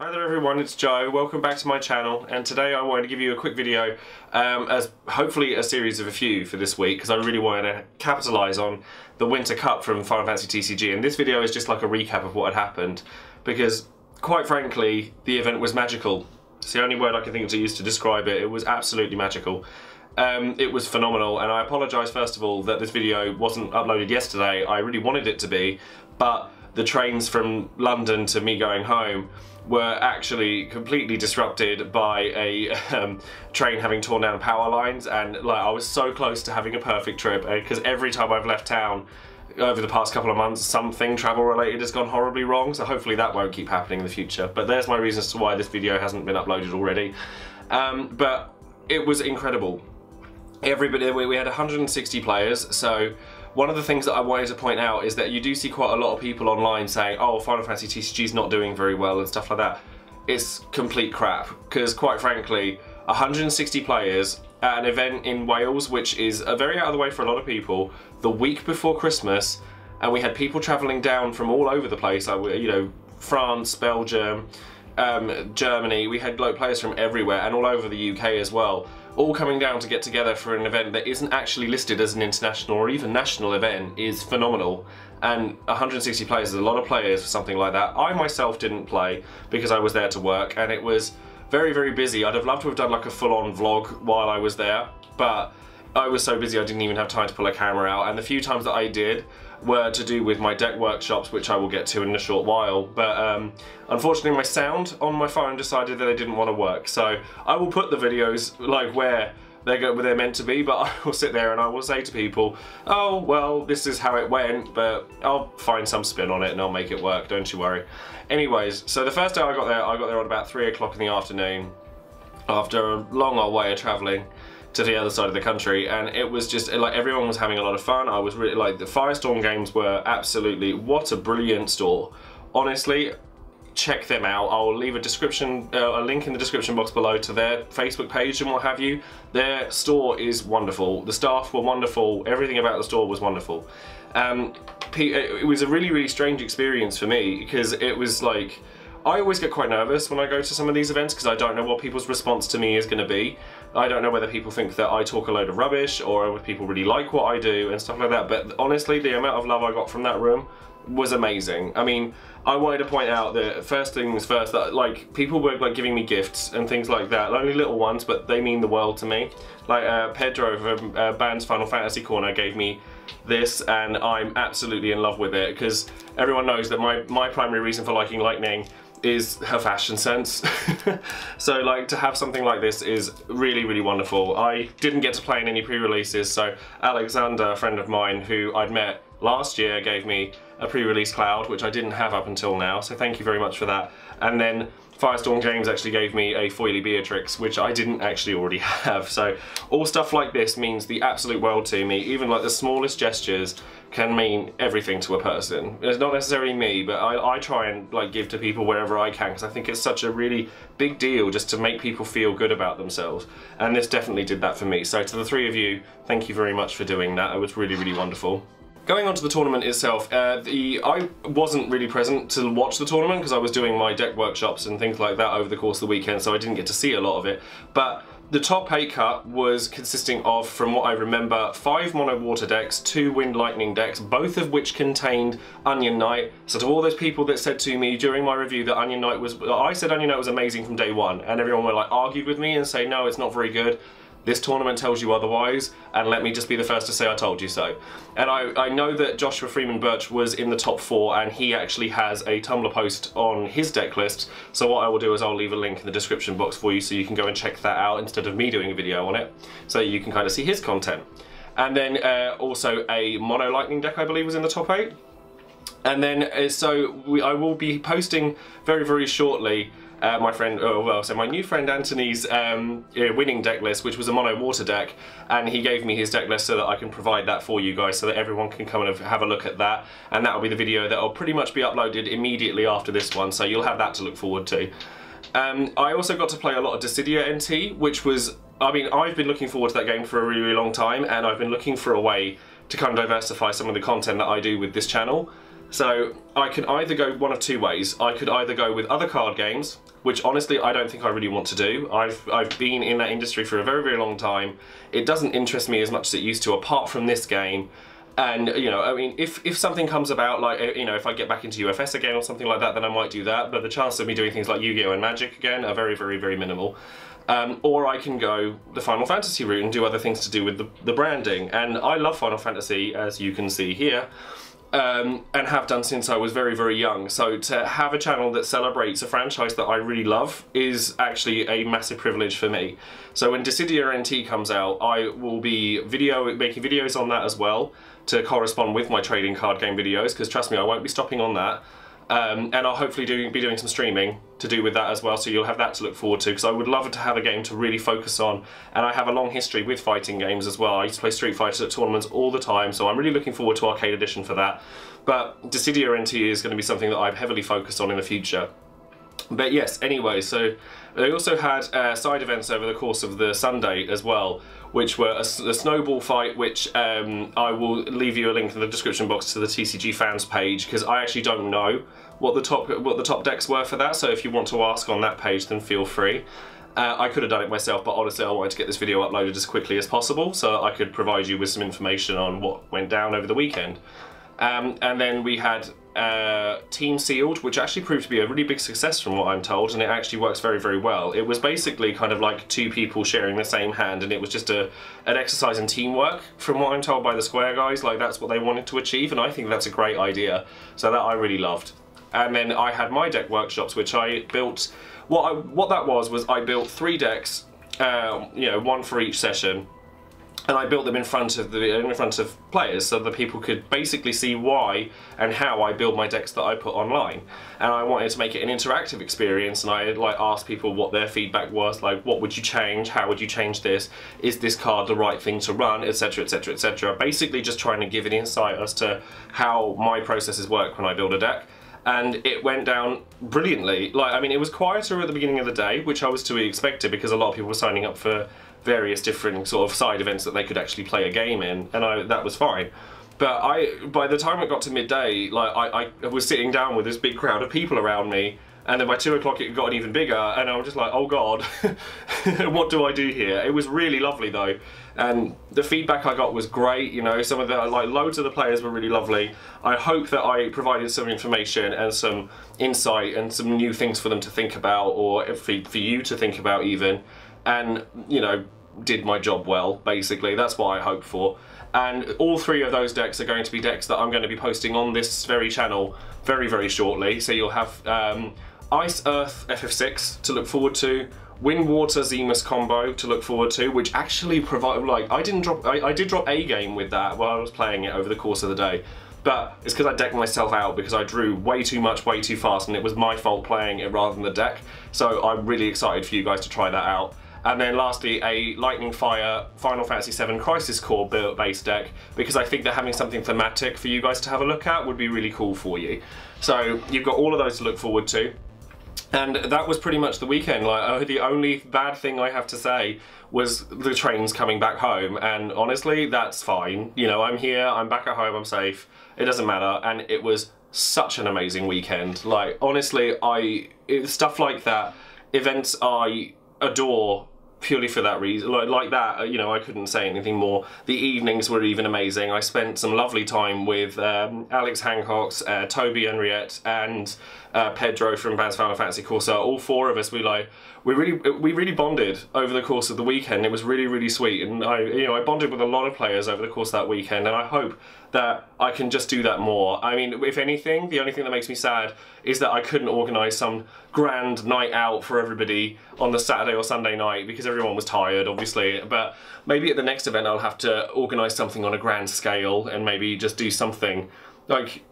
Hi there everyone, it's Joe. Welcome back to my channel, and today I wanted to give you a quick video as hopefully a series of a few for this week, because I really wanted to capitalise on the Winter Cup from Final Fantasy TCG, and this video is just like a recap of what had happened, because quite frankly the event was magical. It's the only word I can think of to use to describe it. It was absolutely magical. It was phenomenal, and I apologise first of all that this video wasn't uploaded yesterday. I really wanted it to be, but the trains from London to me going home were actually completely disrupted by a train having torn down power lines, and like I was so close to having a perfect trip, because every time I've left town over the past couple of months something travel related has gone horribly wrong, so hopefully that won't keep happening in the future. But there's my reasons to why this video hasn't been uploaded already. But it was incredible. Everybody, we had 160 players, so one of the things that I wanted to point out is that you do see quite a lot of people online saying, oh, Final Fantasy TCG is not doing very well and stuff like that. It's complete crap, because quite frankly, 160 players at an event in Wales, which is very out of the way for a lot of people, the week before Christmas, and we had people travelling down from all over the place, you know, France, Belgium, Germany. We had like players from everywhere and all over the UK as well, all coming down to get together for an event that isn't actually listed as an international or even national event is phenomenal. And 160 players is a lot of players for something like that. I myself didn't play because I was there to work, and it was very, very busy. I'd have loved to have done like a full-on vlog while I was there, but I was so busy I didn't even have time to pull a camera out, and the few times that I did were to do with my deck workshops, which I will get to in a short while. But unfortunately my sound on my phone decided that it didn't want to work, so I will put the videos like where they're meant to be, but I will sit there and I will say to people, oh well, this is how it went, but I'll find some spin on it and I'll make it work, don't you worry. Anyways, so the first day I got there at about 3 o'clock in the afternoon after a long old way of travelling to the other side of the country, and it was just like everyone was having a lot of fun. I was really like, the Firestorm Games were absolutely, what a brilliant store. Honestly, check them out. I'll leave a link in the description box below to their Facebook page and what have you. Their store is wonderful. The staff were wonderful. Everything about the store was wonderful. It was a really, really strange experience for me, because it was like, I always get quite nervous when I go to some of these events because I don't know what people's response to me is going to be. I don't know whether people think that I talk a load of rubbish or whether people really like what I do and stuff like that, but honestly the amount of love I got from that room was amazing. I mean, I wanted to point out that first things first, that like people were like giving me gifts and things like that, only little ones, but they mean the world to me. Like Pedro from Band's Final Fantasy Corner gave me this, and I'm absolutely in love with it, because everyone knows that my primary reason for liking Lightning is her fashion sense. So like to have something like this is really, really wonderful. I didn't get to play in any pre-releases, so Alexander, a friend of mine who I'd met last year, gave me a pre-release Cloud, which I didn't have up until now, so thank you very much for that. And then Firestorm Games actually gave me a foily Beatrix, which I didn't actually already have. So all stuff like this means the absolute world to me. Even like the smallest gestures can mean everything to a person. It's not necessarily me, but I try and like give to people wherever I can, because I think it's such a really big deal just to make people feel good about themselves. And this definitely did that for me. So to the three of you, thank you very much for doing that. It was really, really wonderful. Going on to the tournament itself, I wasn't really present to watch the tournament because I was doing my deck workshops and things like that over the course of the weekend, so I didn't get to see a lot of it. But the top 8 cut was consisting of, from what I remember, 5 mono water decks, 2 wind lightning decks, both of which contained Onion Knight. So to all those people that said to me during my review that Onion Knight was, I said Onion Knight was amazing from day one, and everyone were like argued with me and say no, it's not very good. This tournament tells you otherwise, and let me just be the first to say I told you so. And I know that Joshua Freeman Birch was in the top 4, and he actually has a Tumblr post on his deck list, so what I will do is I'll leave a link in the description box for you so you can go and check that out instead of me doing a video on it, so you can kind of see his content. And then also a mono lightning deck I believe was in the top 8. And then I will be posting very, very shortly my new friend Anthony's winning deck list, which was a mono water deck, and he gave me his deck list so that I can provide that for you guys so that everyone can come and have a look at that, and that will be the video that will pretty much be uploaded immediately after this one, so you'll have that to look forward to. I also got to play a lot of Dissidia NT, which was, I mean, I've been looking forward to that game for a really, really long time, and I've been looking for a way to kind of diversify some of the content that I do with this channel. So I can either go one of two ways. I could either go with other card games, which honestly I don't think I really want to do. I've been in that industry for a very, very long time. It doesn't interest me as much as it used to, apart from this game. And, you know, I mean, if something comes about, like, you know, if I get back into UFS again or something like that, then I might do that. But the chances of me doing things like Yu-Gi-Oh! And Magic again are very, very, very minimal. Or I can go the Final Fantasy route and do other things to do with the branding. And I love Final Fantasy, as you can see here. And have done since I was very, very young. So to have a channel that celebrates a franchise that I really love is actually a massive privilege for me. So when Dissidia NT comes out, I will be making videos on that as well to correspond with my trading card game videos, because trust me, I won't be stopping on that. And I'll hopefully be doing some streaming to do with that as well, so you'll have that to look forward to, because I would love to have a game to really focus on, and I have a long history with fighting games as well. I used to play Street Fighter at tournaments all the time, so I'm really looking forward to Arcade Edition for that. But Dissidia NT is going to be something that I've heavily focused on in the future. But yes, anyway, so they also had side events over the course of the Sunday as well, which were a snowball fight, which I will leave you a link in the description box to the TCG fans page, because I actually don't know what the top decks were for that, so if you want to ask on that page, then feel free. I could have done it myself, but honestly I wanted to get this video uploaded as quickly as possible so I could provide you with some information on what went down over the weekend. And then we had Team Sealed, which actually proved to be a really big success from what I'm told, and it actually works very, very well. It was basically kind of like two people sharing the same hand, and it was just an exercise in teamwork from what I'm told by the Square guys. Like, that's what they wanted to achieve, and I think that's a great idea. So that I really loved. And then I had my deck workshops, which I built. What that was I built 3 decks, you know, one for each session. And I built them in front of players so that people could basically see why and how I build my decks that I put online. And I wanted to make it an interactive experience, and I like asked people what their feedback was, like what would you change, how would you change this, is this card the right thing to run, etc, etc, etc. Basically just trying to give an insight as to how my processes work when I build a deck. And it went down brilliantly. Like, I mean, it was quieter at the beginning of the day, which I was to be expected because a lot of people were signing up for various different sort of side events that they could actually play a game in, and that was fine. But by the time it got to midday, like I was sitting down with this big crowd of people around me, and then by 2 o'clock it got even bigger, and I was just like, oh god, what do I do here? It was really lovely though, and the feedback I got was great. You know, some of the, like, loads of the players were really lovely. I hope that I provided some information and some insight and some new things for them to think about, or for you to think about even, and, you know, did my job well, basically. That's what I hope for. And all 3 of those decks are going to be decks that I'm going to be posting on this very channel very, very shortly. So you'll have Ice Earth FF6 to look forward to, Wind Water Zemus combo to look forward to, which actually provide, like, I did drop a game with that while I was playing it over the course of the day. But it's because I decked myself out because I drew way too much, way too fast, and it was my fault playing it rather than the deck. So I'm really excited for you guys to try that out. And then lastly, a Lightning Fire Final Fantasy VII Crisis Core based deck, because I think that having something thematic for you guys to have a look at would be really cool for you. So you've got all of those to look forward to. And that was pretty much the weekend. Like, the only bad thing I have to say was the trains coming back home, and honestly, that's fine. You know, I'm here, I'm back at home, I'm safe, it doesn't matter, and it was such an amazing weekend. Like, honestly, stuff like that, events I adore purely for that reason. Like that, you know, I couldn't say anything more. The evenings were even amazing. I spent some lovely time with Alex Hancock's, Toby Henriette, and Pedro from Vans Final Fantasy Corsa. All 4 of us, we really bonded over the course of the weekend. It was really, really sweet, and I bonded with a lot of players over the course of that weekend, and I hope that I can just do that more. I mean, if anything, the only thing that makes me sad is that I couldn't organise some grand night out for everybody on the Saturday or Sunday night because everyone was tired, obviously. But maybe at the next event I'll have to organise something on a grand scale and maybe just do something like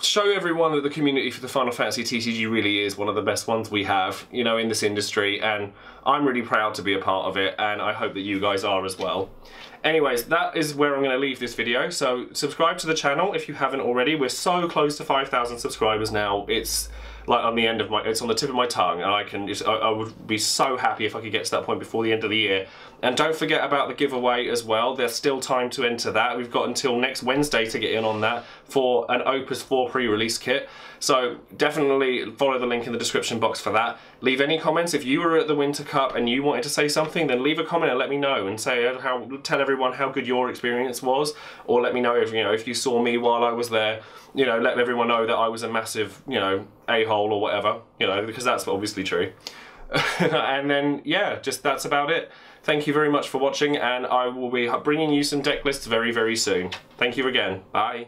show everyone that the community for the Final Fantasy TCG really is one of the best ones we have, you know, in this industry, and I'm really proud to be a part of it, and I hope that you guys are as well. Anyways, that is where I'm going to leave this video, so subscribe to the channel if you haven't already. We're so close to 5,000 subscribers now. It's like on the tip of my tongue, and I would be so happy if I could get to that point before the end of the year. And don't forget about the giveaway as well. There's still time to enter that. We've got until next Wednesday to get in on that for an Opus 4 pre-release kit. So definitely follow the link in the description box for that. Leave any comments. If you were at the Winter Cup and you wanted to say something, then leave a comment and let me know, and say tell everyone how good your experience was, or let me know if you saw me while I was there. Let everyone know that I was a massive a-hole or whatever, because that's obviously true. And then yeah, that's about it. Thank you very much for watching, and I will be bringing you some deck lists very, very soon. Thank you again. Bye.